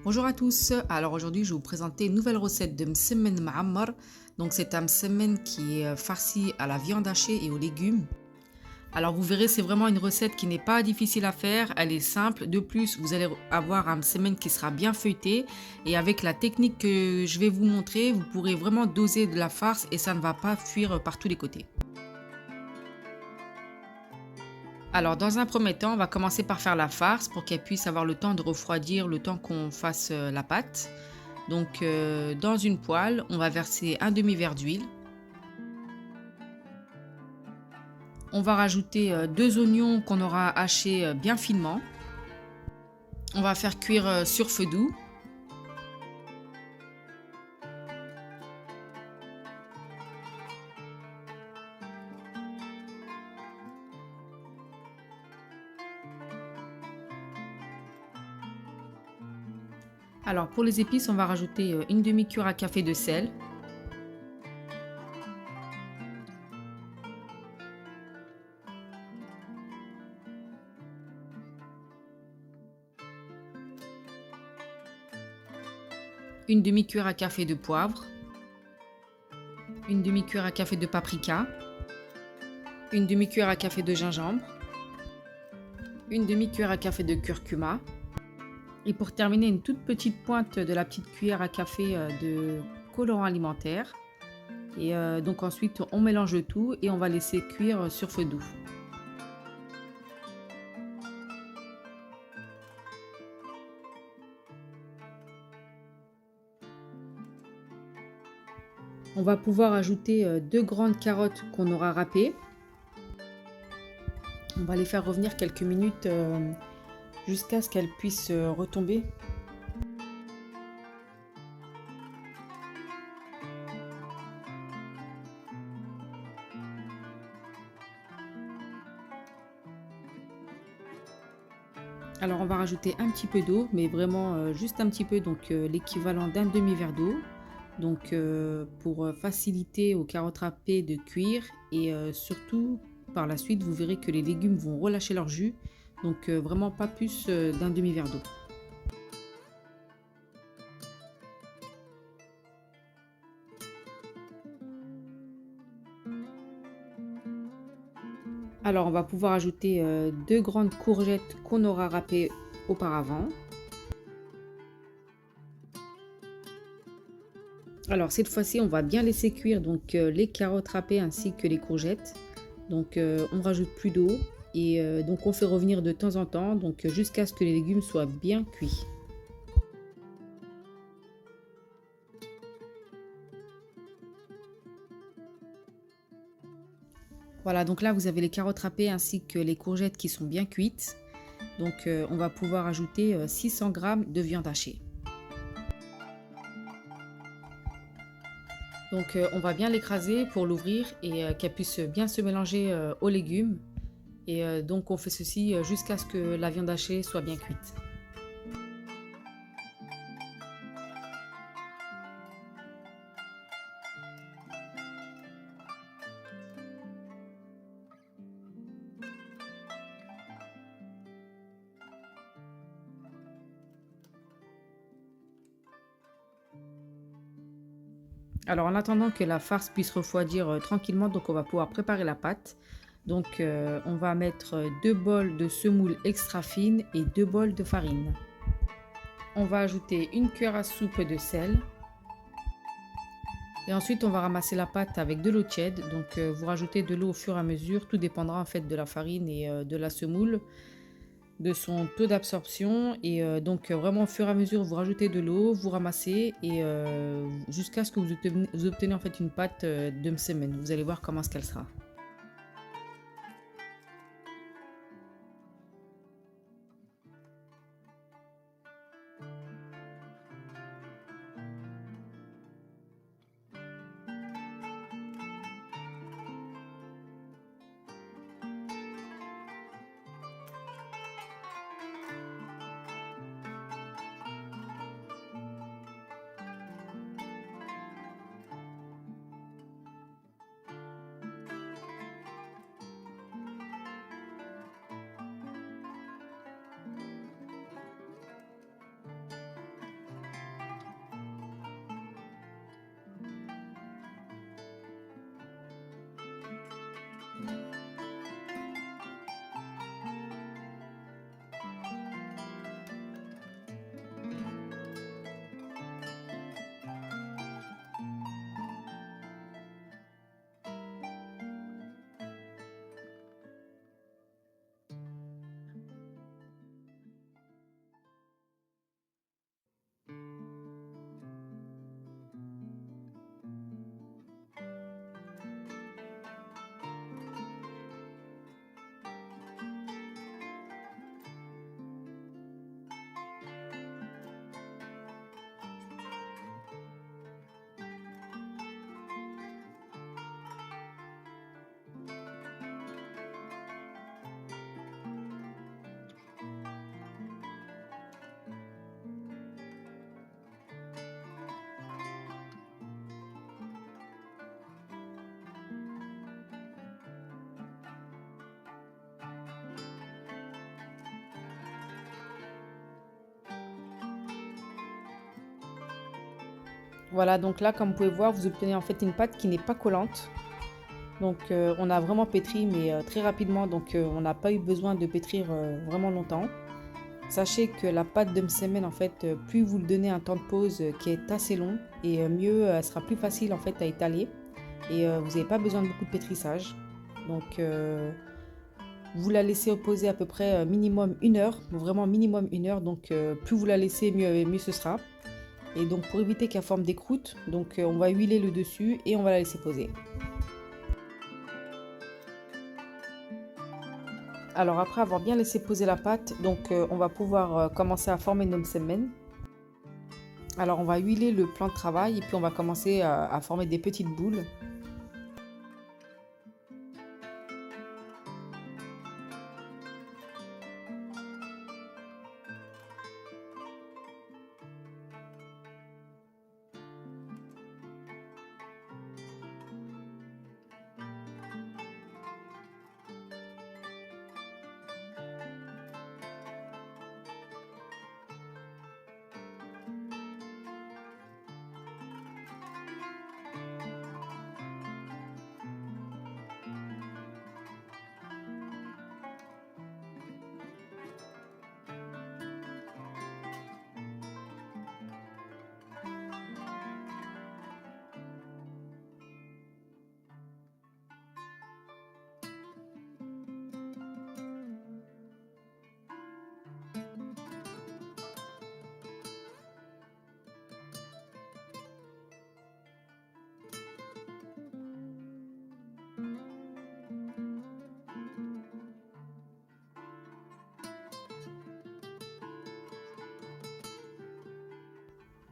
Bonjour à tous, alors aujourd'hui je vais vous présenter une nouvelle recette de msemen ma'ammar. Donc c'est un msemen qui est farci à la viande hachée et aux légumes. Alors vous verrez, c'est vraiment une recette qui n'est pas difficile à faire, elle est simple. De plus, vous allez avoir un msemen qui sera bien feuilleté et avec la technique que je vais vous montrer, vous pourrez vraiment doser de la farce et ça ne va pas fuir par tous les côtés. Alors, dans un premier temps, on va commencer par faire la farce pour qu'elle puisse avoir le temps de refroidir, le temps qu'on fasse la pâte. Donc, dans une poêle, on va verser un demi-verre d'huile. On va rajouter deux oignons qu'on aura hachés bien finement. On va faire cuire sur feu doux. Alors, pour les épices, on va rajouter une demi-cuillère à café de sel, une demi-cuillère à café de poivre, une demi-cuillère à café de paprika, une demi-cuillère à café de gingembre, une demi-cuillère à café de curcuma. Et pour terminer, une toute petite pointe de la petite cuillère à café de colorant alimentaire. Et donc ensuite, on mélange le tout et on va laisser cuire sur feu doux. On va pouvoir ajouter deux grandes carottes qu'on aura râpées. On va les faire revenir quelques minutes jusqu'à ce qu'elles puissent retomber. Alors on va rajouter un petit peu d'eau, mais vraiment juste un petit peu, donc l'équivalent d'un demi-verre d'eau. Donc pour faciliter aux carottes râpées de cuire et surtout par la suite vous verrez que les légumes vont relâcher leur jus. Donc vraiment pas plus d'un demi-verre d'eau. Alors on va pouvoir ajouter deux grandes courgettes qu'on aura râpées auparavant. Alors cette fois-ci, on va bien laisser cuire donc les carottes râpées ainsi que les courgettes. Donc on rajoute plus d'eau et donc on fait revenir de temps en temps donc jusqu'à ce que les légumes soient bien cuits. Voilà, donc là vous avez les carottes râpées ainsi que les courgettes qui sont bien cuites. Donc on va pouvoir ajouter 600 g de viande hachée. Donc on va bien l'écraser pour l'ouvrir et qu'elle puisse bien se mélanger aux légumes. Et donc on fait ceci jusqu'à ce que la viande hachée soit bien cuite. Alors en attendant que la farce puisse refroidir tranquillement, donc on va pouvoir préparer la pâte. Donc on va mettre 2 bols de semoule extra fine et 2 bols de farine. On va ajouter une cuillère à soupe de sel. Et ensuite on va ramasser la pâte avec de l'eau tiède. Donc vous rajoutez de l'eau au fur et à mesure, tout dépendra en fait de la farine et de la semoule, de son taux d'absorption. Et donc vraiment au fur et à mesure vous rajoutez de l'eau, vous ramassez et jusqu'à ce que vous obtenez en fait une pâte de msemen. Vous allez voir comment est-ce qu'elle sera. Voilà, donc là, comme vous pouvez voir, vous obtenez en fait une pâte qui n'est pas collante. Donc on a vraiment pétri, mais très rapidement, donc on n'a pas eu besoin de pétrir vraiment longtemps. Sachez que la pâte de msemen, en fait, plus vous le donnez un temps de pause qui est assez long, et mieux elle sera plus facile en fait à étaler. Et vous n'avez pas besoin de beaucoup de pétrissage. Donc vous la laissez reposer à peu près minimum 1 heure, vraiment minimum 1 heure. Donc plus vous la laissez, mieux ce sera. Et donc pour éviter qu'elle forme des croûtes, donc on va huiler le dessus et on va la laisser poser. Alors après avoir bien laissé poser la pâte, donc on va pouvoir commencer à former nos msemen. Alors on va huiler le plan de travail et puis on va commencer à former des petites boules.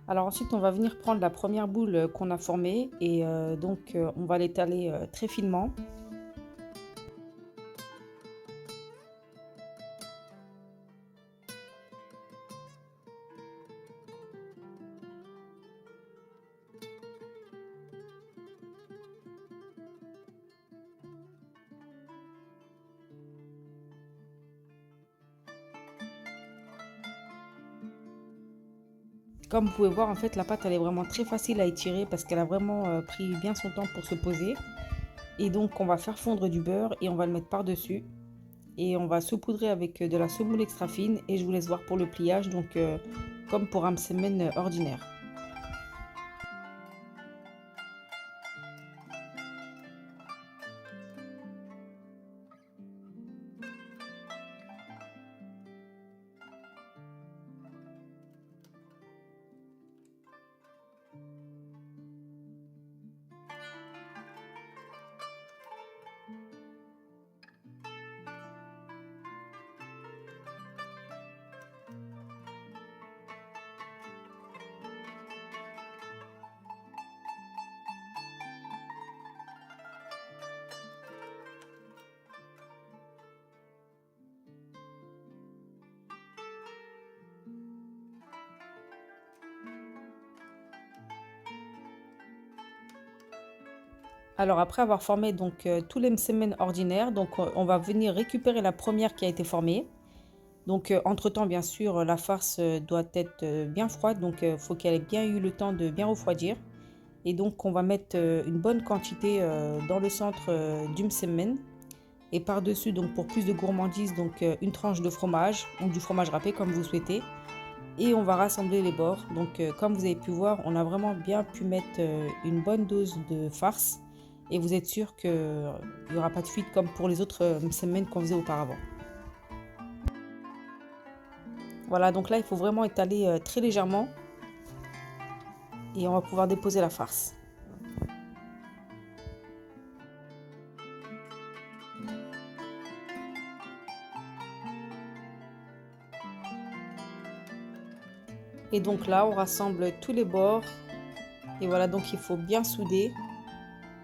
Alors ensuite on va venir prendre la première boule qu'on a formée et donc on va l'étaler très finement. Comme vous pouvez voir, en fait, la pâte, elle est vraiment très facile à étirer parce qu'elle a vraiment pris bien son temps pour se poser. Et donc, on va faire fondre du beurre et on va le mettre par-dessus. Et on va saupoudrer avec de la semoule extra fine. Et je vous laisse voir pour le pliage, donc comme pour un msemen ordinaire. Alors après avoir formé donc tous les msemen ordinaires, donc on va venir récupérer la première qui a été formée. Donc entre-temps, bien sûr, la farce doit être bien froide, donc il faut qu'elle ait bien eu le temps de bien refroidir. Et donc on va mettre une bonne quantité dans le centre du msemen. Et par-dessus, donc pour plus de gourmandise, donc une tranche de fromage ou du fromage râpé comme vous souhaitez. Et on va rassembler les bords. Donc comme vous avez pu voir, on a vraiment bien pu mettre une bonne dose de farce. Et vous êtes sûr qu'il n'y aura pas de fuite comme pour les autres msemen qu'on faisait auparavant. Voilà, donc là il faut vraiment étaler très légèrement. Et on va pouvoir déposer la farce. Et donc là, on rassemble tous les bords. Et voilà, donc il faut bien souder.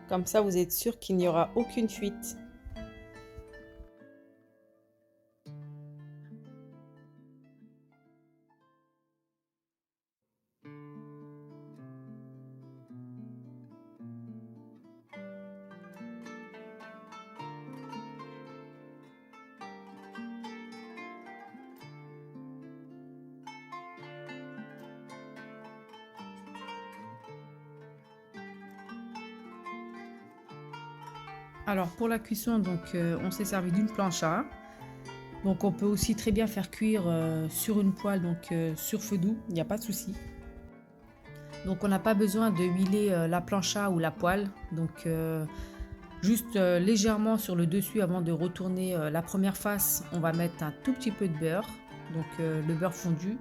Comme ça, vous êtes sûr qu'il n'y aura aucune fuite. Alors pour la cuisson, donc on s'est servi d'une plancha. Donc on peut aussi très bien faire cuire sur une poêle, donc sur feu doux, il n'y a pas de souci. Donc on n'a pas besoin de huiler la plancha ou la poêle. Donc juste légèrement sur le dessus avant de retourner la première face, on va mettre un tout petit peu de beurre, donc le beurre fondu.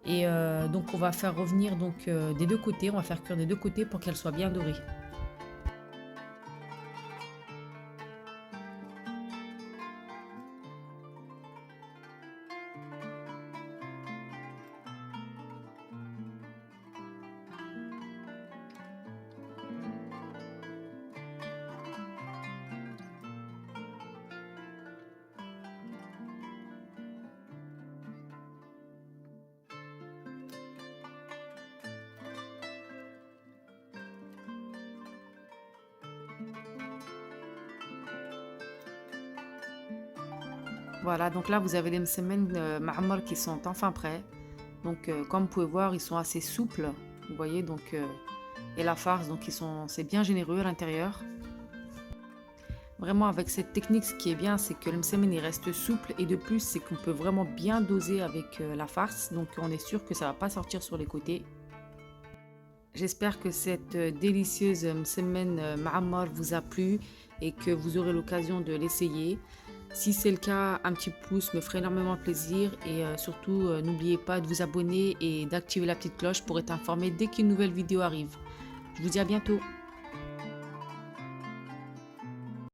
Et donc on va faire revenir donc des deux côtés, on va faire cuire des deux côtés pour qu'elle soit bien dorée. Voilà, donc là vous avez les msemen ma'ammar qui sont enfin prêts. Donc comme vous pouvez voir, ils sont assez souples, vous voyez, donc et la farce, donc c'est bien généreux à l'intérieur. Vraiment avec cette technique, ce qui est bien, c'est que le msemen il reste souple et de plus, c'est qu'on peut vraiment bien doser avec la farce, donc on est sûr que ça va pas sortir sur les côtés. J'espère que cette délicieuse msemen ma'ammar vous a plu et que vous aurez l'occasion de l'essayer. Si c'est le cas, un petit pouce me ferait énormément plaisir et surtout n'oubliez pas de vous abonner et d'activer la petite cloche pour être informé dès qu'une nouvelle vidéo arrive. Je vous dis à bientôt.